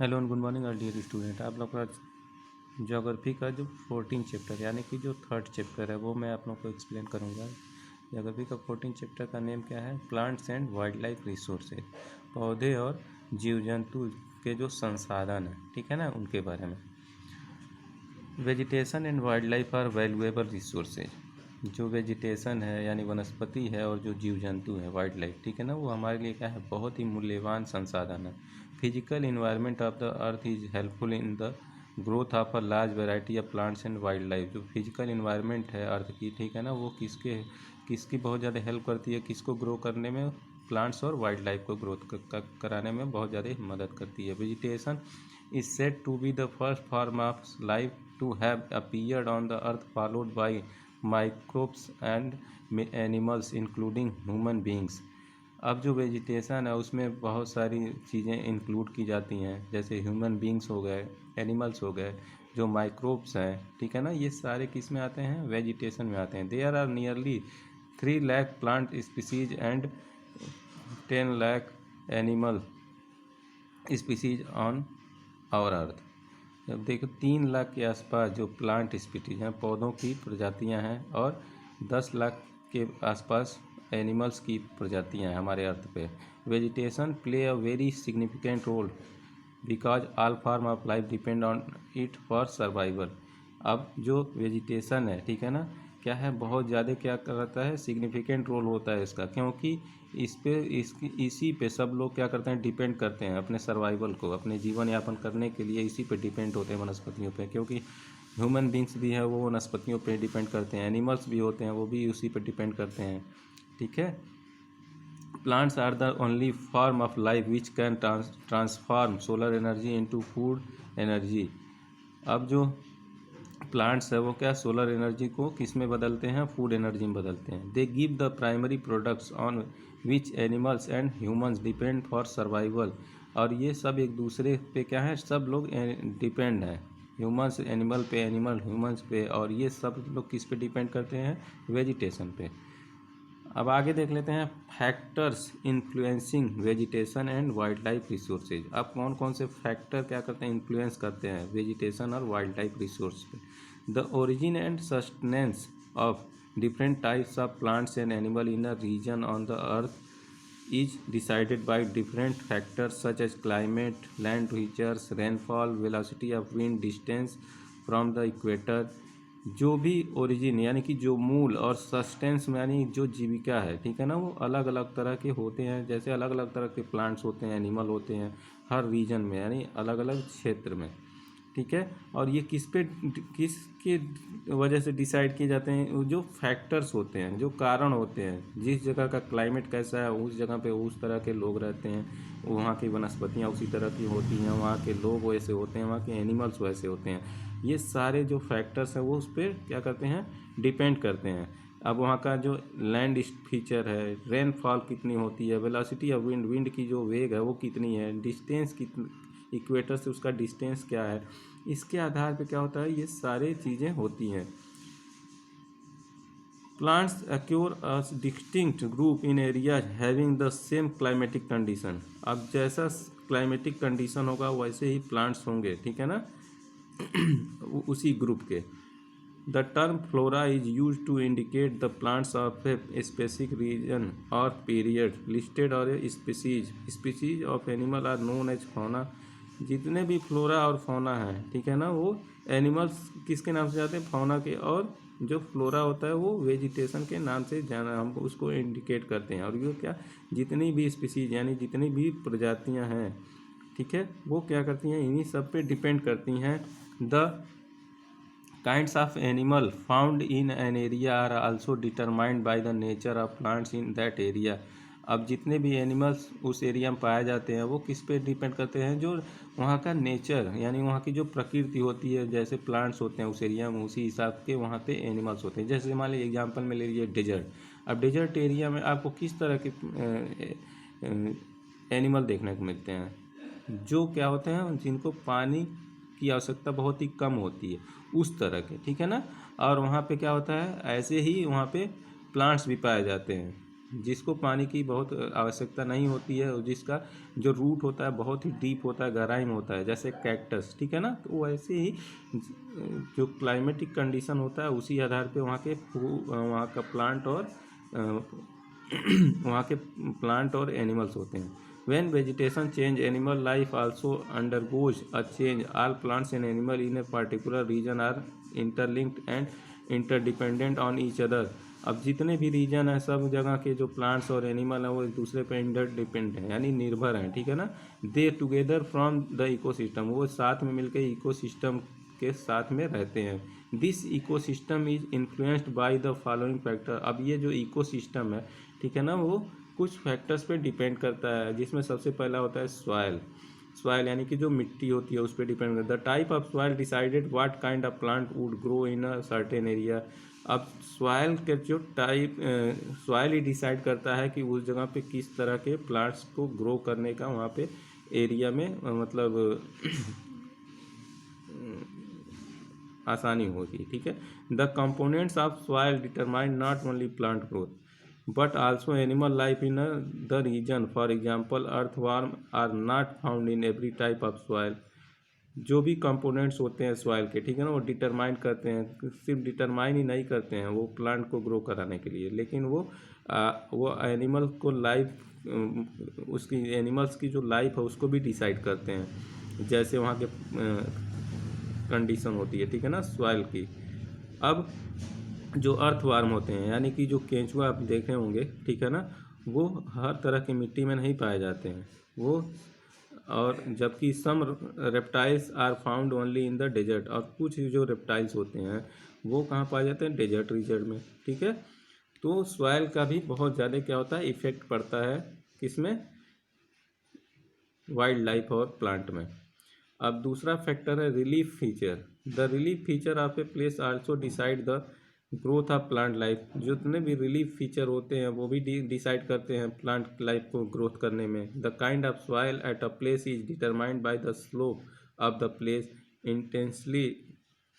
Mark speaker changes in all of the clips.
Speaker 1: Hello and good morning our dear student. आप लोग का ज्योग्राफी का जो 14 चैप्टर यानी कि जो थर्ड चैप्टर है वो मैं आप लोग को एक्सप्लेन करूँगा। ज्योग्राफी का 14 चैप्टर का नेम क्या है? Plants and wild life resources, पौधे और जीव जंतु के जो संसाधन हैं, ठीक है ना, उनके बारे में। Vegetation and wild life are valuable resources. जो वेजिटेशन है यानी वनस्पति है और जो जीव जंतु है वाइल्ड लाइफ, ठीक है ना, वो हमारे लिए क्या है? बहुत ही मूल्यवान संसाधन है। Physical environment of the earth is helpful in the growth of a large variety of plants and wild life. जो फिजिकल इन्वायरमेंट है अर्थ की, ठीक है ना, वो किसकी बहुत ज़्यादा हेल्प करती है? किसको ग्रो करने में? प्लांट्स और वाइल्ड लाइफ को ग्रोथ कराने में बहुत ज़्यादा मदद करती है। Vegetation is said to be the first form of life to have appeared on the earth, followed by microbes and animals including human beings। अब जो वेजिटेशन है उसमें बहुत सारी चीज़ें इंक्लूड की जाती हैं, जैसे ह्यूमन बींग्स हो गए, एनिमल्स हो गए, जो माइक्रोब्स हैं, ठीक है ना, ये सारे किस में आते हैं? वेजिटेशन में आते हैं। There are nearly 3 lakh plant species and 10 lakh animal species on our earth. जब देखो 3 लाख के आसपास जो प्लांट स्पीसीज हैं, पौधों की प्रजातियां हैं, और 10 लाख के आसपास एनिमल्स की प्रजातियां हैं हमारे अर्थ पे। Vegetation play a very significant role because all form of life depend on it for survival. अब जो वेजिटेशन है, ठीक है ना, क्या है? बहुत ज़्यादा क्या करता है? सिग्निफिकेंट रोल होता है इसका, क्योंकि इसी पे सब लोग क्या करते हैं? डिपेंड करते हैं अपने सर्वाइवल को, अपने जीवन यापन करने के लिए इसी पे डिपेंड होते हैं, वनस्पतियों पे। क्योंकि ह्यूमन बींग्स भी हैं, वो वनस्पतियों पे डिपेंड करते हैं। एनिमल्स भी होते हैं, वो भी उसी पे डिपेंड करते हैं, ठीक है। Plants are the only form of life which can transform solar energy into food energy। अब जो प्लांट्स है वो क्या सोलर एनर्जी को किस में बदलते हैं? फूड एनर्जी में बदलते हैं। They give the primary products on which animals and humans depend for survival. और ये सब एक दूसरे पे क्या है? सब लोग डिपेंड हैं। ह्यूमंस एनिमल पे, एनिमल ह्यूमंस पे, और ये सब लोग किस पे डिपेंड करते हैं? वेजिटेशन पे। अब आगे देख लेते हैं factors influencing vegetation and wild life resources. अब कौन कौन से फैक्टर क्या करते हैं? इन्फ्लुएंस करते हैं वेजिटेशन और वाइल्ड लाइफ रिसोर्स पे। The origin and sustenance of different types of plants and animal in a region on the earth is decided by different factors such as climate, land features, rainfall, velocity of wind, distance from the equator। जो भी origin यानी कि जो मूल और sustains यानी जो जीविका है, ठीक है ना, वो अलग अलग तरह के होते हैं। जैसे अलग अलग तरह के प्लांट्स होते हैं, एनिमल होते हैं हर रीजन में, यानी अलग अलग क्षेत्र में, ठीक है। और ये किसके वजह से डिसाइड किए जाते हैं? जो फैक्टर्स होते हैं, जो कारण होते हैं। जिस जगह का क्लाइमेट कैसा है, उस जगह पे उस तरह के लोग रहते हैं, वहाँ की वनस्पतियाँ उसी तरह की होती हैं, वहाँ के लोग वैसे होते हैं, वहाँ के एनिमल्स वैसे होते हैं। ये सारे जो फैक्टर्स हैं वो उस पर क्या करते हैं? डिपेंड करते हैं। अब वहाँ का जो लैंड फीचर है, रेनफॉल कितनी होती है, वेलोसिटी ऑफ विंड, विंड की जो वेग है वो कितनी है, डिस्टेंस कितनी, इक्वेटर से उसका डिस्टेंस क्या है, इसके आधार पे क्या होता है? ये सारी चीज़ें होती हैं। Plants acquire a distinct group in areas having the same climatic condition. अब जैसा क्लाइमेटिक कंडीशन होगा वैसे ही प्लांट्स होंगे, ठीक है ना, उसी ग्रुप के। The term flora is use to indicate the plants of a specific region or period listed or species of animal are known as fauna. जितने भी फ्लोरा और फौना है, ठीक है ना, वो एनिमल्स किसके नाम से जाते हैं? फौना के। और जो फ्लोरा होता है वो वेजिटेशन के नाम से जाना हम उसको इंडिकेट करते हैं। और ये क्या, जितनी भी स्पीसीज यानी जितनी भी प्रजातियां हैं, ठीक है, वो क्या करती हैं? इन्हीं सब पे डिपेंड करती हैं। The kinds of animal found in an area are also determined by the nature of plants in that area. अब जितने भी एनिमल्स उस एरिया में पाए जाते हैं वो किस पे डिपेंड करते हैं? जो वहाँ का नेचर यानी वहाँ की जो प्रकृति होती है, जैसे प्लांट्स होते हैं उस एरिया में, उसी हिसाब के वहाँ पे एनिमल्स होते हैं। जैसे मान लीजिए एग्जांपल में ले लीजिए डेजर्ट। अब डेजर्ट एरिया में आपको किस तरह के एनिमल देखने को मिलते हैं? जो क्या होते हैं? जिनको पानी की आवश्यकता बहुत ही कम होती है, उस तरह के, ठीक है ना। और वहाँ पे क्या होता है? ऐसे ही वहाँ पे प्लांट्स भी पाए जाते हैं, जिसको पानी की बहुत आवश्यकता नहीं होती है और जिसका जो रूट होता है बहुत ही डीप होता है, गहराई में होता है, जैसे कैक्टस, ठीक है ना। तो वैसे ही जो क्लाइमेटिक कंडीशन होता है उसी आधार पे वहाँ का प्लांट और वहाँ के प्लांट और एनिमल्स होते हैं। When vegetation change, animal life also undergoes a change. All plants and animals in a particular region are interlinked and interdependent on each other. अब जितने भी रीजन है सब जगह के जो प्लांट्स और एनिमल हैं वो एक दूसरे पर इंटरडिपेंड हैं, यानी निर्भर हैं, ठीक है ना। दे टुगेदर फ्रॉम द इकोसिस्टम, वो साथ में मिलकर इकोसिस्टम के साथ में रहते हैं। This ecosystem is influenced by the following factor. अब ये जो इकोसिस्टम है, ठीक है ना, वो कुछ फैक्टर्स पे डिपेंड करता है, जिसमें सबसे पहला होता है सॉइल यानी कि जो मिट्टी होती है उस पर डिपेंड करता है। The type of soil decided what kind of plant would grow in a certain area. अब सॉइल के जो टाइप सॉइल ही डिसाइड करता है कि उस जगह पे किस तरह के प्लांट्स को ग्रो करने का वहाँ पे एरिया में मतलब आसानी होगी, ठीक है। The components of soil determine not only plant growth but also animal life in the region. For example, earthworm are not found in every type of soil. जो भी कंपोनेंट्स होते हैं सॉइल के, ठीक है ना, वो डिटरमाइन करते हैं, सिर्फ डिटरमाइन ही नहीं करते हैं वो प्लांट को ग्रो कराने के लिए, लेकिन वो एनिमल को लाइफ उसकी एनिमल्स की जो लाइफ है उसको भी डिसाइड करते हैं, जैसे वहाँ के कंडीशन होती है, ठीक है ना, सॉइल की। अब जो अर्थवार्म होते हैं यानी कि जो केंचुआ आप देखे होंगे, ठीक है ना, वो हर तरह की मिट्टी में नहीं पाए जाते हैं वो, और जबकि some reptiles are found only in the desert, और कुछ जो रेप्टाइल्स होते हैं वो कहाँ पाए जाते हैं, डेजर्ट रीजन में, ठीक है। तो सॉइल का भी बहुत ज़्यादा क्या होता है, इफेक्ट पड़ता है किसमें, वाइल्ड लाइफ और प्लांट में। अब दूसरा फैक्टर है relief feature. The relief feature of a place also decide the growth of plant life. जितने भी रिलीफ फीचर होते हैं वो भी डिसाइड करते हैं प्लांट लाइफ को ग्रोथ करने में। The kind of soil at a place is determined by the slope of the place,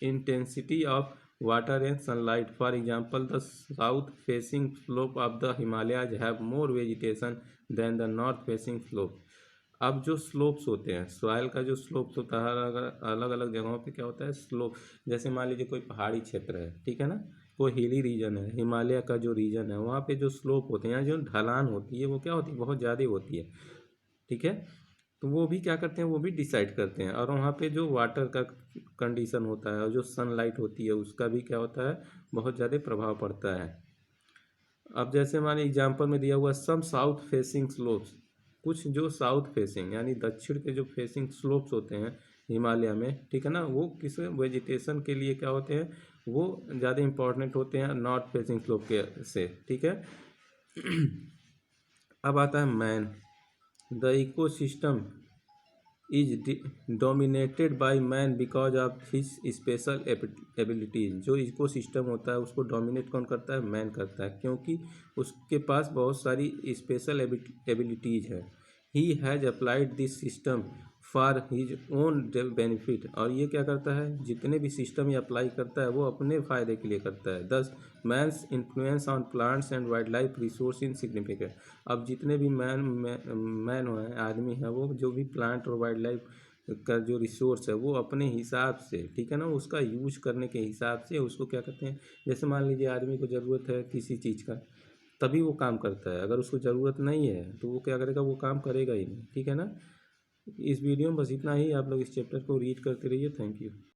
Speaker 1: intensity of water and sunlight. For example, the south facing slope of the Himalayas have more vegetation than the north facing slope. अब जो slopes होते हैं, soil का जो slopes होता है अलग अलग जगहों पे क्या होता है स्लोप, जैसे मान लीजिए कोई पहाड़ी क्षेत्र है, ठीक है ना, कोई हिली रीजन है, हिमालय का जो रीजन है वहाँ पे जो स्लोप होते हैं, जो ढलान होती है वो क्या होती है, बहुत ज़्यादा होती है, ठीक है। तो वो भी क्या करते हैं, वो भी डिसाइड करते हैं, और वहाँ पे जो वाटर का कंडीशन होता है और जो सनलाइट होती है उसका भी क्या होता है, बहुत ज़्यादा प्रभाव पड़ता है। अब जैसे मान एग्जाम्पल में दिया हुआ सम साउथ फेसिंग स्लोप्स, कुछ जो साउथ फेसिंग यानी दक्षिण के जो फेसिंग स्लोप्स होते हैं हिमालय में, ठीक है ना, वो किस वेजिटेशन के लिए क्या होते हैं, वो ज़्यादा इम्पोर्टेंट होते हैं नॉर्थ फेसिंग स्लोप के से, ठीक है। अब आता है man. The ecosystem is dominated by man because of his special abilities. जो इकोसिस्टम होता है उसको डोमिनेट कौन करता है, मैन करता है, क्योंकि उसके पास बहुत सारी स्पेशल एबिलिटीज है। He has applied this system for his own benefit. और ये क्या करता है, जितने भी सिस्टम ये अप्लाई करता है वो अपने फ़ायदे के लिए करता है। Thus man's influence on plants and wild life resource in significant. अब जितने भी मैन हैं, आदमी हैं, वो जो भी प्लांट और वाइल्ड लाइफ का जो रिसोर्स है वो अपने हिसाब से, ठीक है ना, उसका यूज करने के हिसाब से उसको क्या करते हैं, जैसे मान लीजिए आदमी को ज़रूरत है किसी चीज़ का तभी वो काम करता है, अगर उसको ज़रूरत नहीं है तो वो क्या करेगा, वो काम करेगा ही नहीं, ठीक है ना। इस वीडियो में बस इतना ही, आप लोग इस चैप्टर को रीड करते रहिए। Thank you.